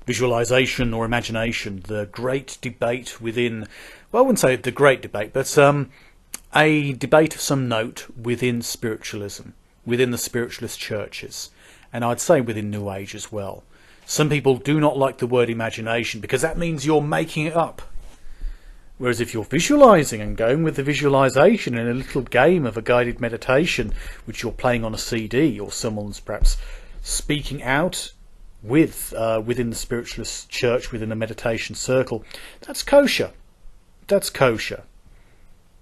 visualization or imagination, the great debate within, well, I wouldn't say the great debate, but a debate of some note within spiritualism, within the spiritualist churches, and I'd say within New Age as well. Some people do not like the word imagination because that means you're making it up. Whereas if you're visualizing and going with the visualization in a little game of a guided meditation, which you're playing on a CD, or someone's perhaps speaking out with within the spiritualist church, within a meditation circle, that's kosher. That's kosher.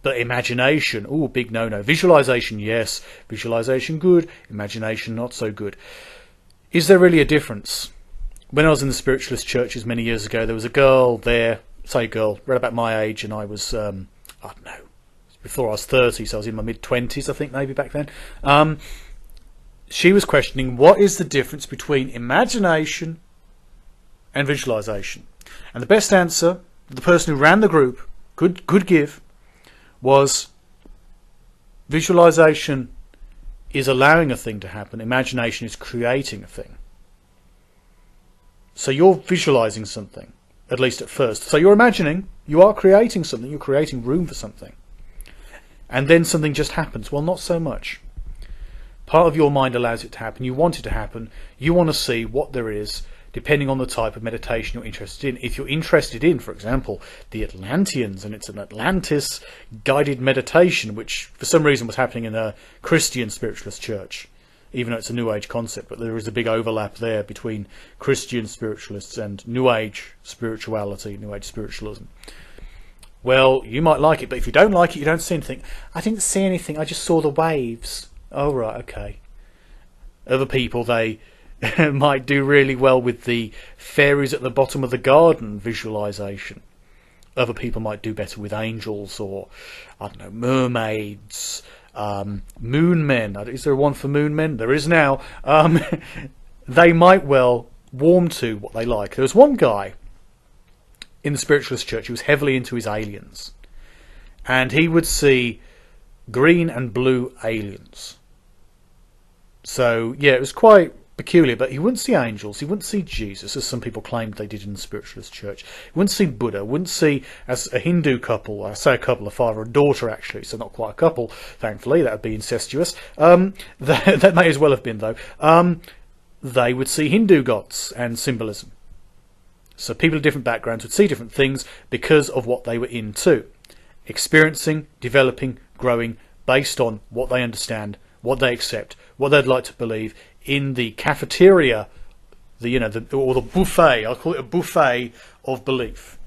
But imagination, oh, big no-no. Visualization, yes. Visualization, good. Imagination, not so good. Is there really a difference? When I was in the spiritualist churches many years ago, there was a girl there, say girl, right about my age, and I was, I don't know, before I was 30, so I was in my mid-20s, I think, maybe back then. She was questioning, what is the difference between imagination and visualization? And the best answer the person who ran the group could give was, visualization is allowing a thing to happen, imagination is creating a thing. So you're visualizing something, at least at first. So you're imagining, you are creating something, you're creating room for something. And then something just happens. Well, not so much. Part of your mind allows it to happen. You want it to happen. You want to see what there is, depending on the type of meditation you're interested in. If you're interested in, for example, the Atlanteans, and it's an Atlantis guided meditation, which for some reason was happening in a Christian spiritualist church, even though it's a New Age concept, but there is a big overlap there between Christian spiritualists and New Age spirituality, New Age spiritualism. Well, you might like it, but if you don't like it, you don't see anything. I didn't see anything, I just saw the waves. Oh, right, okay. Other people, they might do really well with the fairies at the bottom of the garden visualization. Other people might do better with angels or, I don't know, mermaids, moon men. Is there one for moon men? There is now. They might well warm to what they like. There was one guy in the spiritualist church who was heavily into his aliens, and he would see green and blue aliens. So yeah, it was quite peculiar, but he wouldn't see angels, he wouldn't see Jesus, as some people claimed they did in the spiritualist church. He wouldn't see Buddha, wouldn't see, as a Hindu couple, I say a couple, a father and daughter actually, so not quite a couple, thankfully, that would be incestuous. That may as well have been, though. They would see Hindu gods and symbolism. So people of different backgrounds would see different things because of what they were into. Experiencing, developing, growing, based on what they understand, what they accept, what they'd like to believe, in the cafeteria, or the buffet. I'll call it a buffet of belief.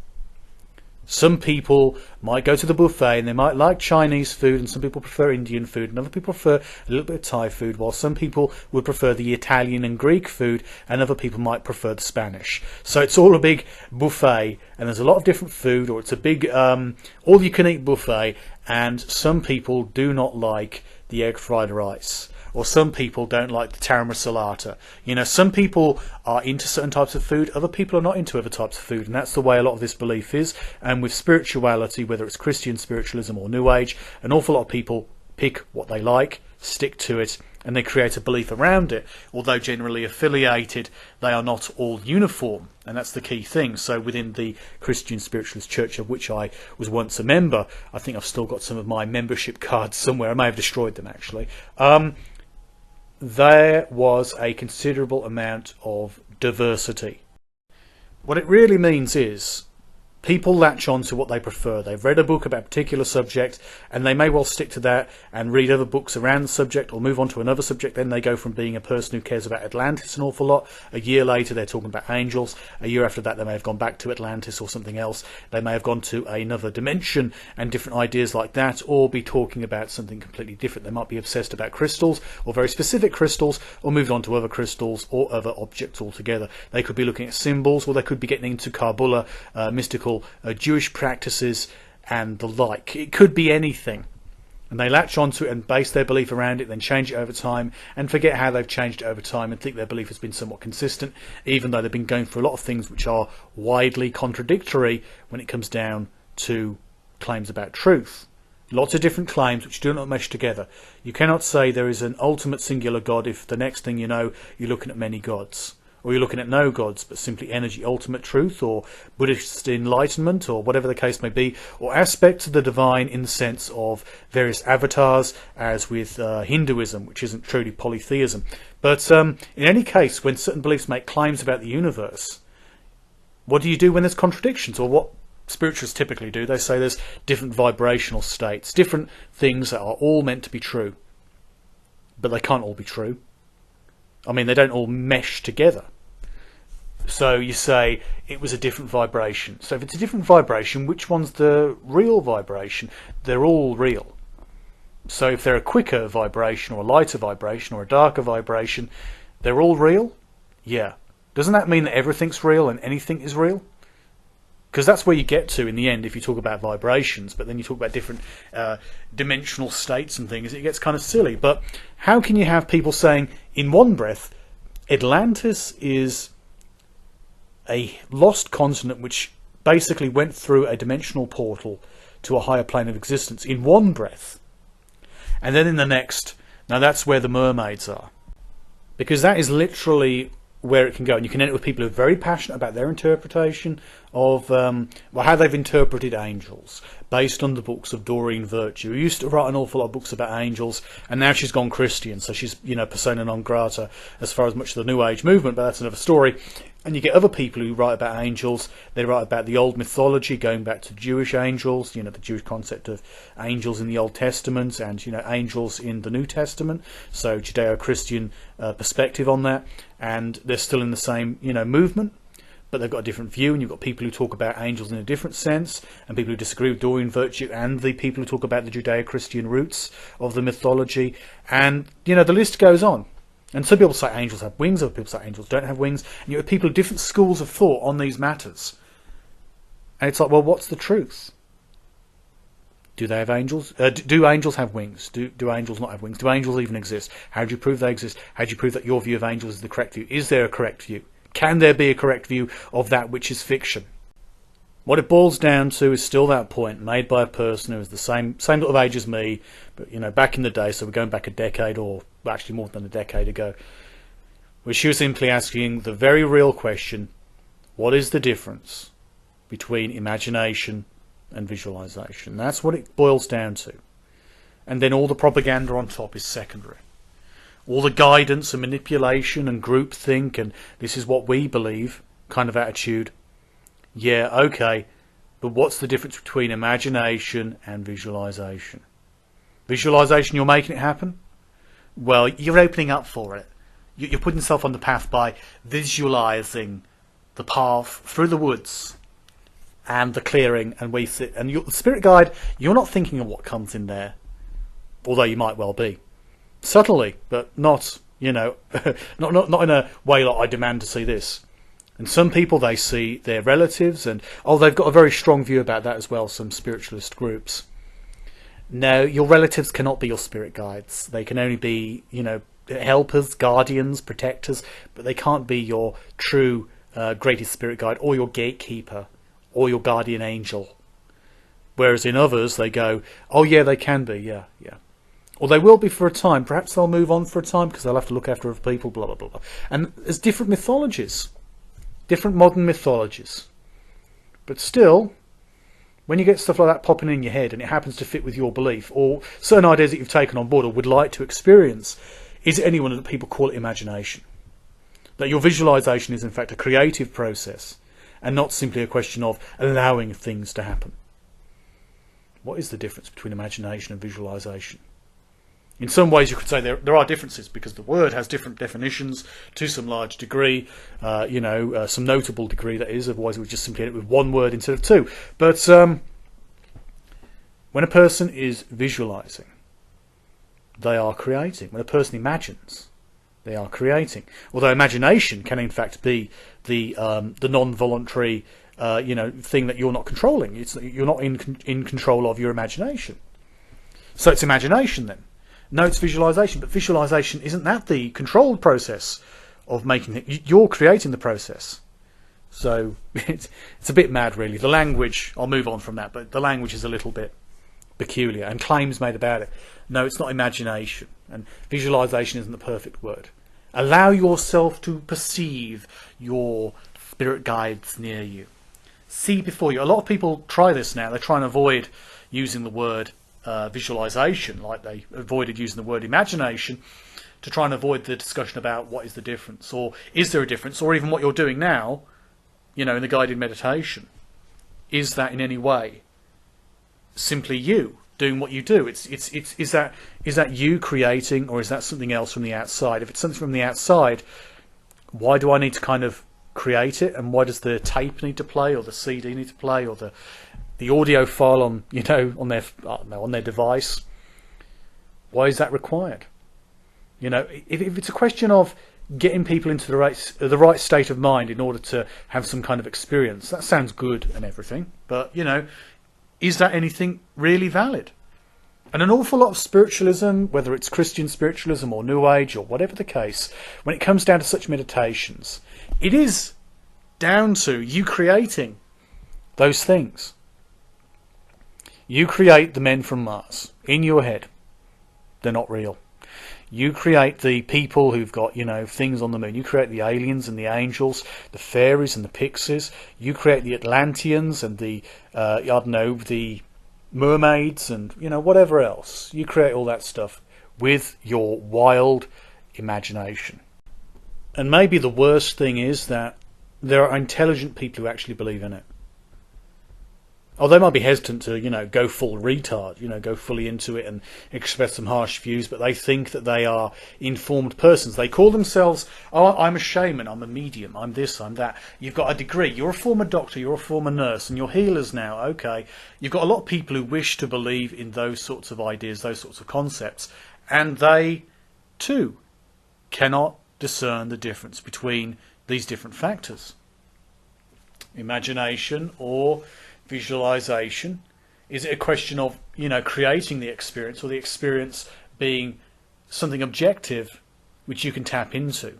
Some people might go to the buffet and they might like Chinese food, and some people prefer Indian food, and other people prefer a little bit of Thai food, while some people would prefer the Italian and Greek food, and other people might prefer the Spanish. So it's all a big buffet, and there's a lot of different food, or it's a big all-you-can-eat buffet, and some people do not like the egg fried rice. Or some people don't like the taram salata. Some people are into certain types of food, other people are not into other types of food, and that's the way a lot of this belief is. And with spirituality, whether it's Christian spiritualism or New Age, an awful lot of people pick what they like, stick to it, and they create a belief around it. Although generally affiliated, they are not all uniform, and that's the key thing. So within the Christian spiritualist church, of which I was once a member, I think I've still got some of my membership cards somewhere. I may have destroyed them, actually. There was a considerable amount of diversity. What it really means is people latch on to what they prefer. They've read a book about a particular subject, and they may well stick to that and read other books around the subject or move on to another subject. Then they go from being a person who cares about Atlantis an awful lot. A year later they're talking about angels. A year after that they may have gone back to Atlantis or something else. They may have gone to another dimension and different ideas like that, or be talking about something completely different. They might be obsessed about crystals, or very specific crystals, or moved on to other crystals or other objects altogether. They could be looking at symbols, or they could be getting into Kabbalah, mystical Jewish practices and the like. It could be anything, and they latch onto it and base their belief around it, then change it over time and forget how they've changed it over time and think their belief has been somewhat consistent, even though they've been going through a lot of things which are widely contradictory when it comes down to claims about truth. Lots of different claims which do not mesh together. You cannot say there is an ultimate singular God if the next thing you know you're looking at many gods. Or or you're looking at no gods, but simply energy, ultimate truth, or Buddhist enlightenment, or whatever the case may be, or aspects of the divine in the sense of various avatars, as with Hinduism, which isn't truly polytheism. But in any case, when certain beliefs make claims about the universe, what do you do when there's contradictions? Or what spiritualists typically do, they say there's different vibrational states, different things that are all meant to be true, but they can't all be true. I mean, they don't all mesh together. So you say it was a different vibration. So if it's a different vibration, which one's the real vibration? They're all real. So if they're a quicker vibration, or a lighter vibration, or a darker vibration, they're all real? Yeah. Doesn't that mean that everything's real and anything is real? Because that's where you get to in the end if you talk about vibrations, but then you talk about different dimensional states and things, it gets kind of silly. But how can you have people saying in one breath, Atlantis is a lost continent which basically went through a dimensional portal to a higher plane of existence in one breath, and then in the next, now that's where the mermaids are? Because that is literally where it can go, and you can end up with people who are very passionate about their interpretation of how they've interpreted angels based on the books of Doreen Virtue, who used to write an awful lot of books about angels, and now she's gone Christian, so she's persona non grata as far as much of the New Age movement, but that's another story. And you get other people who write about angels. They write about the old mythology, going back to Jewish angels, the Jewish concept of angels in the Old Testament, and angels in the New Testament. So Judeo-Christian perspective on that, and they're still in the same movement, but they've got a different view. And you've got people who talk about angels in a different sense, and people who disagree with Doreen Virtue, and the people who talk about the Judeo-Christian roots of the mythology, and the list goes on. And some people say angels have wings, other people say angels don't have wings, and you have people with different schools of thought on these matters. And it's like, well, what's the truth? Do they have angels? Do angels have wings? Do angels not have wings? Do angels even exist? How do you prove they exist? How do you prove that your view of angels is the correct view? Is there a correct view? Can there be a correct view of that which is fiction? What it boils down to is still that point made by a person who is the same sort of age as me, but back in the day, so we're going back a decade, or actually more than a decade ago, where she was simply asking the very real question: what is the difference between imagination and visualization? That's what it boils down to. And then all the propaganda on top is secondary. All the guidance and manipulation and groupthink and this is what we believe kind of attitude. Yeah, okay, but what's the difference between imagination and visualization? Visualization, you're making it happen? Well, you're opening up for it. You're putting yourself on the path by visualizing the path through the woods and the clearing and where you sit. And the spirit guide, you're not thinking of what comes in there, although you might well be. Subtly, but not, not in a way like I demand to see this. And some people, they see their relatives, and they've got a very strong view about that as well, some spiritualist groups. No, your relatives cannot be your spirit guides. They can only be, helpers, guardians, protectors, but they can't be your true greatest spirit guide, or your gatekeeper, or your guardian angel. Whereas in others, they go, oh yeah, they can be, yeah. Or they will be for a time. Perhaps they'll move on for a time because they'll have to look after other people, blah, blah, blah, blah. And there's different mythologies. Different modern mythologies. But still, when you get stuff like that popping in your head and it happens to fit with your belief or certain ideas that you've taken on board or would like to experience, is it anyone that people call it imagination? That your visualization is in fact a creative process and not simply a question of allowing things to happen. What is the difference between imagination and visualization? In some ways you could say there are differences because the word has different definitions to some large degree, some notable degree that is, otherwise we would just simply end it with one word instead of two. But when a person is visualizing, they are creating. When a person imagines, they are creating. Although imagination can in fact be the non-voluntary thing that you're not controlling. You're not in control of your imagination. So it's imagination then. No, it's visualization, but visualization, isn't that the controlled process of making it? You're creating the process. So it's a bit mad, really. The language, I'll move on from that, but the language is a little bit peculiar and claims made about it. No, it's not imagination, and visualization isn't the perfect word. Allow yourself to perceive your spirit guides near you. See before you. A lot of people try this now. They try and avoid using the word visualization, like they avoided using the word imagination, to try and avoid the discussion about what is the difference, or is there a difference, or even what you're doing now, in the guided meditation. Is that in any way simply you doing what you do? Is that you creating, or is that something else from the outside? If it's something from the outside, why do I need to kind of create it, and why does the tape need to play, or the CD need to play, or the audio file on on their device? Why is that required? If it's a question of getting people into the right state of mind in order to have some kind of experience, that sounds good and everything, but is that anything really valid? And an awful lot of spiritualism, whether it's Christian spiritualism or New Age or whatever the case, when it comes down to such meditations, it is down to you creating those things. You create the men from Mars in your head. They're not real. You create the people who've got, things on the moon. You create the aliens and the angels, the fairies and the pixies. You create the Atlanteans and the mermaids and, whatever else. You create all that stuff with your wild imagination. And maybe the worst thing is that there are intelligent people who actually believe in it. Oh, they might be hesitant to, go full retard, go fully into it and express some harsh views, but they think that they are informed persons. They call themselves, oh, I'm a shaman, I'm a medium, I'm this, I'm that. You've got a degree, you're a former doctor, you're a former nurse, and you're healers now, okay. You've got a lot of people who wish to believe in those sorts of ideas, those sorts of concepts, and they, too, cannot discern the difference between these different factors. Imagination or visualization. Is it a question of creating the experience, or the experience being something objective which you can tap into?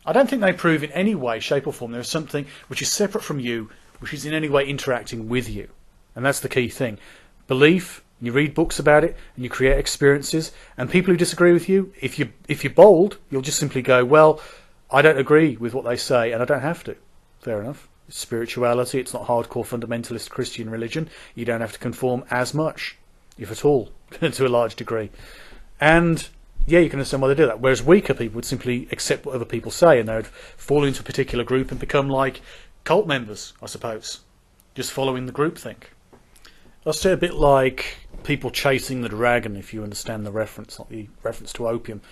I don't think they prove in any way, shape or form there is something which is separate from you, which is in any way interacting with you. And that's the key thing. Belief, you read books about it and you create experiences, and people who disagree with you, if you're bold, you'll just simply go, well, I don't agree with what they say and I don't have to. Fair enough. Spirituality, it's not hardcore fundamentalist Christian religion. You don't have to conform as much, if at all, to a large degree. And yeah, you can understand why they do that. Whereas weaker people would simply accept what other people say, and they would fall into a particular group and become like cult members, I suppose, just following the groupthink. I'll say a bit like people chasing the dragon, if you understand the reference, not the reference to opium.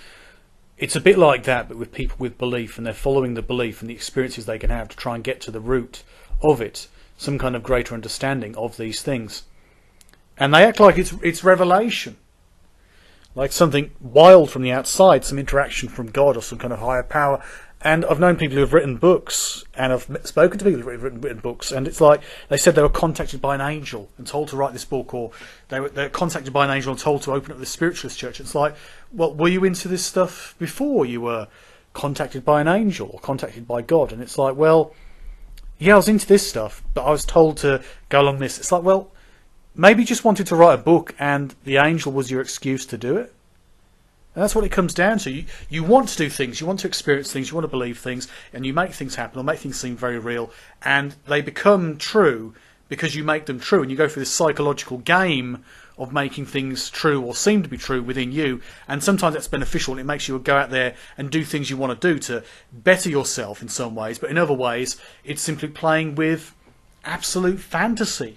It's a bit like that, but with people with belief, and they're following the belief and the experiences they can have to try and get to the root of it, some kind of greater understanding of these things. And they act like it's revelation, like something wild from the outside, some interaction from God or some kind of higher power. And I've known people who have written books, and I've spoken to people who have written books, and it's like they said they were contacted by an angel and told to write this book, or they're contacted by an angel and told to open up this spiritualist church. It's like, well, were you into this stuff before you were contacted by an angel or contacted by God? And it's like, well, yeah, I was into this stuff, but I was told to go along this. It's like, well, maybe you just wanted to write a book and the angel was your excuse to do it. And that's what it comes down to. You want to do things, you want to experience things, you want to believe things, and you make things happen or make things seem very real, and they become true because you make them true, and you go through this psychological game of making things true or seem to be true within you, and sometimes that's beneficial and it makes you go out there and do things you want to do to better yourself in some ways, but in other ways it's simply playing with absolute fantasy.